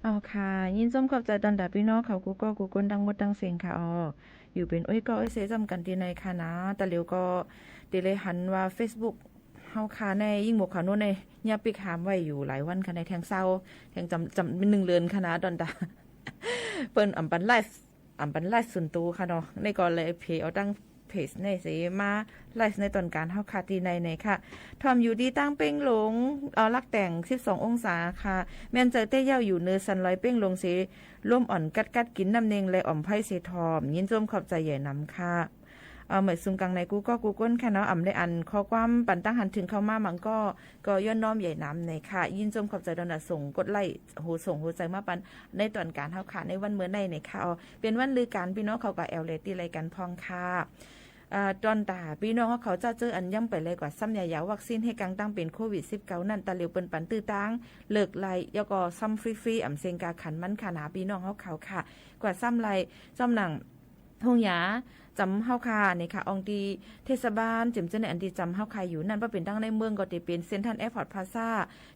เอาค่ะยินส้มขอบใจตอนดาพี่น้องเขากูก็กูก้นดังหมดดังเสียงค่ะอยู่เป็นอ้อยก็อ้อยเสจำกันที่ในค่ะนะแต่เร็วก็ติเลยหันว่า Facebook เฮาค่ะในยิ่งหมกข่าวโน้นในยาปิกหามไว้อยู่หลายวันค่ะในแทงเศร้าแทงจำเป็น1เดือนค่ะนะตอนดา เปิ้นอำปันไลฟ์ส่วนตัวค่ะเนาะในก็เลยเพเอาตั้งเพจในสิมาไลฟ์ในตอนการเฮาค่ะที่ในค่ะทอมอยู่ดีตั้งเป้งหลงลักแต่ง12องศาค่ะแม่นเจอเต้เย่าอยู่เนื้อสันร้อยเป้งหลงสิร่วมอ่อนกัดกินน้ำเนงเลยอ่อมไผ่เสทอมยินจมขอบใจใหญ่นำค่ะเหมือนซุงกังในกูก็กูก้นค่ะเนาะได้อันข้อความปันตั้งหันถึงเข้ามามันก็ย้อนน้อมใหญ่น้ำในค่ะยินจมขอบใจดอนส่งกดไลค์ส่งหัวใจมาปันในตอนการเฮาค่ะในวันเมื่อในค่ะเป็นวันลือการพี่น้องเขาก็แอลเลตีไรกันพองค่ะตอนตาพี่น้องเขาจะเจออันย่ำไปเลยกว่าซ้ำยาวัคซีนให้กังตั้งเป็นโควิด19นั่นตะเหลียวเปิ้นปันตื้อตังเลิกไล่แล้วก็ซ้ำฟรีๆอ่ำเซงกาขันมันขานาพี่น้องเขาค่ะกว่าซ้ำไล่จำหนังห้องยาจำเฮาคานี่ค่ะองดีเทศบาลจิมเจในอันที่จำเฮาคาอยู่นั่นว่าเป็นตั้งในเมืองก็จะเป็นเซ็นทรัลแอร์พอร์ตพลาซ่า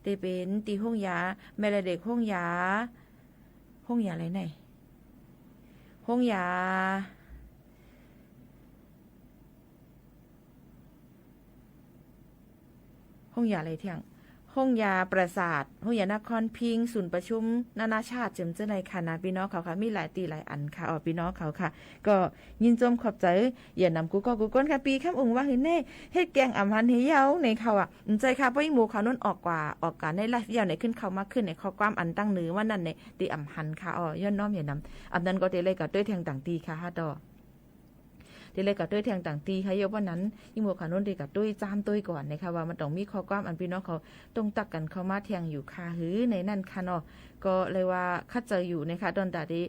จะเป็นตีห้องยาแม่เด็กห้องยาอะไรไหนห้องยาอะไรเที่ยงห้องยาประสาทห้องยานครพิงค์ศูนย์ประชุมนานาชาติจิมเจในค่ะนะพี่น้องเขาค่ะมีหลายตีหลายอันค่ะพี่น้องเขาค่ะก็ยินจมขอบใจอย่านำกูก็กูก้นค่ะปีข้ามองค์ว่าเห็นแน่เฮ็ดแกงอ่ำหันเฮียวในเขาใจค่ะเพราะหมูเขานั่นออกการในไลฟ์ยาวในขึ้นเขามากขึ้นในข้อความอันตั้งเนื้อว่านั่นในตีอ่ำหันค่ะย้อนน้อมอย่านำอันนั้นก็เตเลยกับด้วยแทงต่างตีค่ะฮะดอทีเลยกับด้วยแทงต่างตีค่ะยกว่านั้นยิ่งหมวกขานุ่นดีกับด้วยจามด้วยก่อนนะคะว่ามันต้องมีข้อความอันพี่น้องเขาต้องตักกันเข้ามาแทงอยู่ค่ะหือในนั่นค่ะเนาะก็เลยว่าคัดเจออยู่นะคะตอนตาดี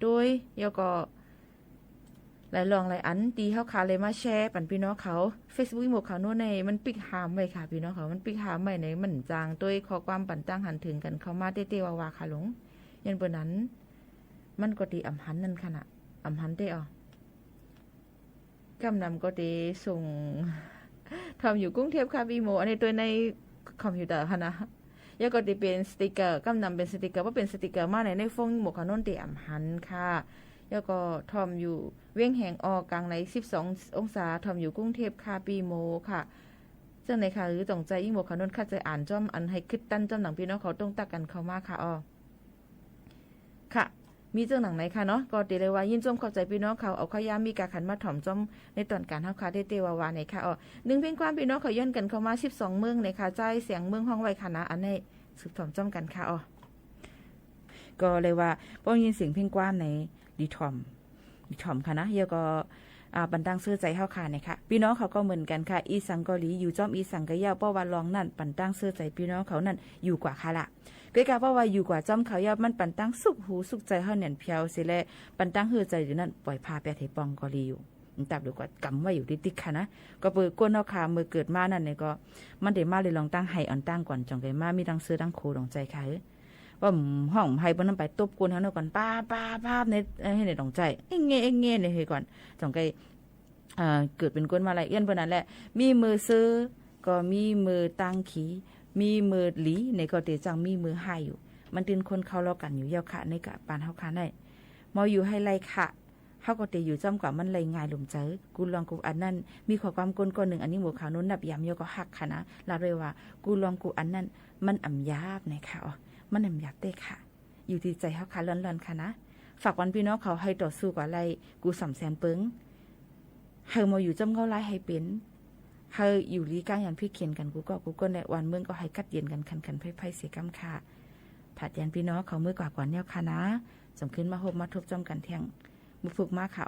ด้วยแล้วก็หลายลองหลายอันตีเขาขาเลยมาแชร์ปันพี่น้องเขา Facebook หมวกขานุ่นในมันปิกหามไว้ค่ะพี่น้องเขามันปิกหามไว้ในมันจางด้วยข้อความปันตั้งหันถึงกันเข้ามาเต้ๆว่าค่ะหลงยันเปิดนั้นมันก็ตีอ่ำหันนั่นค่ะน่ะอ่ำหันเต้กำนำก็ได้ส่งทำอยู่กรุงเทพค่ะพี่โมอันนี้ตัวในคอมพิวเตอร์ค่ะนะแล้วก็ได้เป็นสติกเกอร์กำนำเป็นสติกเกอร์ว่าเป็นสติกเกอร์มาในโฟนหมวกขนนเตะอ่ำหันค่ะแล้วก็ทอมอยู่เว้งแหงออกกลางใน12องศาทอมอยู่กรุงเทพค่ะพี่โมค่ะเจ้าในค่ะหรือต้องใจยิ่งหมวกขนนคัดใจอ่านจ้อมอันให้คิดตั้นจ้อมหนังพี่น้องเขาต้องตักกันเข้ามาค่ะค่ะมีเจ้าหนังไหนค่ะเนาะก็เตเลยว่ายินจมเข้าใจพี่น้องเขาเอาข้าวยามีกาขันมาถ่อมจอมในตอนการเฮาค่ะเตวาวาในค่ะหนึ่งเพียงความพี่น้องเขาย้อนกันเข้ามา12เมืองในค่ะใจเสียงเมืองห้องไว้ค่ะนะอันนี้สืบถ่อมจอมกันค่ะก็เลยว่าป้องยินเสียงเพียงความในดีถ่อมค่ะนะแล้วก็บันดังเสื้อใจเฮาค่ะเนี่ยค่ะพี่น้องเขาก็เหมือนกันค่ะอีสังกอลีอยู่จอมอีสังกะยาวป้อว่าลองนั่นปันตั้งเสื้อใจพี่น้องเขานั่นอยู่กว่าค่ะละก็กะเพราะว่าอยู่กว่าจอมเขายาวมันปันตั้งสุขหูสุขใจเฮาเนี่ยเพียวสิแลปันตั้งหือใจอยู่นั่นปล่อยพาไปเทปองกอลีอยู่ตับดูกว่ากำไว้อยู่ติดๆค่ะนะก็เปิดก้นเฮาค่ะมือเกิดมานั่นเนี่ยก็มันได้มาเลยลองตั้งให้อ่อนตั้งก่อนจังได๋มามีทั้งซื้อทั้งโคดองใจค่ะว่าห้องให้เพิ่นนำไปตบกวนเฮาเนาะก่อนป้าในให้ในดองใจเอ้งเงนี่เฮ้ก่อนจังได๋เกิดเป็นก้นมาหลายเอี้ยนเพิ่นนั่นแหละมีมือซื้อก็มีมือตั้งขีมีมือหลีในก็เตจังมีมือให้อยู่มันตื่นคนเข้าล้อกันอยู่ยาวค่ะในกะปานเฮาค่ะได้มออยู่ให้ไล่ค่ะเฮาก็เตอยู่จ้ำกว่ามันไล่ง่ายลมเจอกูลองกูอันนั้นมีข้อความก้นๆนึงอันนี้หมู่ขาวนู้นนับยำยก็ฮักค่ะนะลาเลยว่ากูลองกูอันนั้นมันอ่ำยาบในค่ะมันอ่ำยาบเต้ค่ะอยู่ที่ใจเฮาค่ะร้อนๆค่ะนะฝากวันพี่น้องเขาให้ต่อสู้กว่าไล่กูสำแสนเปิงเฮามาอยู่จ้ำเงาไล่ให้เป็นเฮาอยู่ลีกลางยันพี่เขียนกันกูก็ในวันเมืองก็ให้กัดเย็นกันคันไพ่เสียกำค่ะผัดยันพี่น้องเขาเมื่อกว่าแนวค่ะนะสำขึ้นมาหบมาทุบจ้อมกันแทงมุฝึกมากค่ะ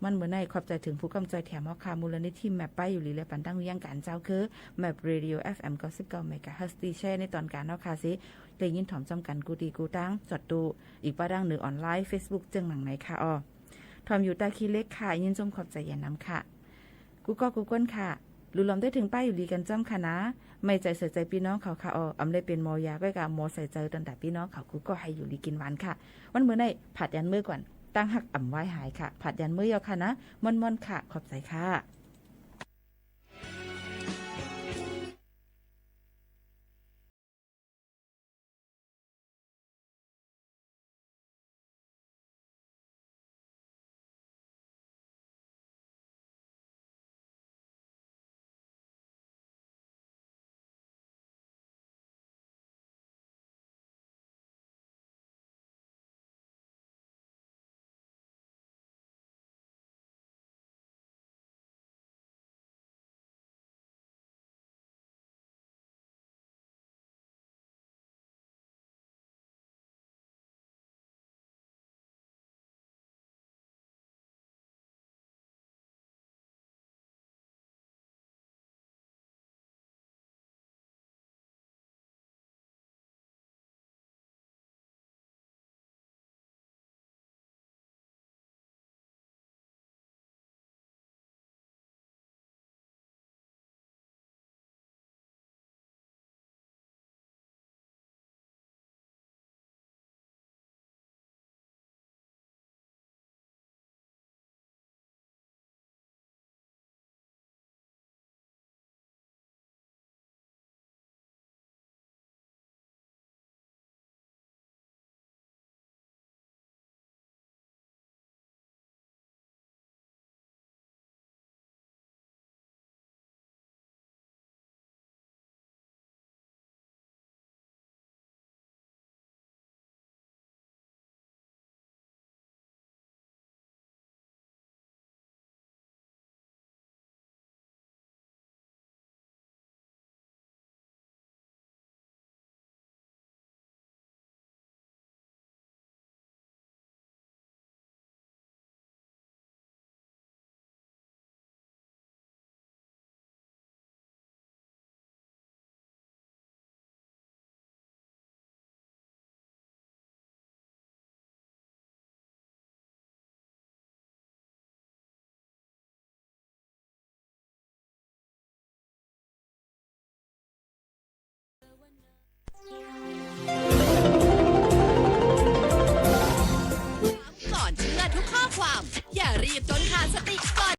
มันเหมือนในขอบใจถึงผู้กำใจแถมค่ะมูลนิธิแมปป้ายอยู่ลีและปันตั้งเลี้ยงการเจ้าคือแมปเรดิโอ FM 99เมกะเฮิรตซ์ตีแช่ในตอนการเนาะค่ะสิได้ยินถ่อมจ้อมกันกูดีกูตั้งจอดดูอีกป้าดังหรือออนไลน์ Facebook จึงหนังไหนค่ะทอมอยู่ตาคีเล็กค่ะยินจมขอบใจอย่าน้ำค่ะกูก้นค่ะรู้ลมได้ถึงป้ายอยู่ลีกันจ้ำค่ะนะไม่ใจเสียใจพี่น้องเขาค่ะอำเลยเป็นมอยาก็กับมอใส่ใจตั้งแต่พี่น้องเขากูก็ให้อยู่ลีกินหวานค่ะวันมื้อในผัดยันมื้อก่อนตั้งหักอ่ำไว้หายค่ะผัดยันมื้อยาวค่ะนะม่อนๆค่ะขอบใจค่ะ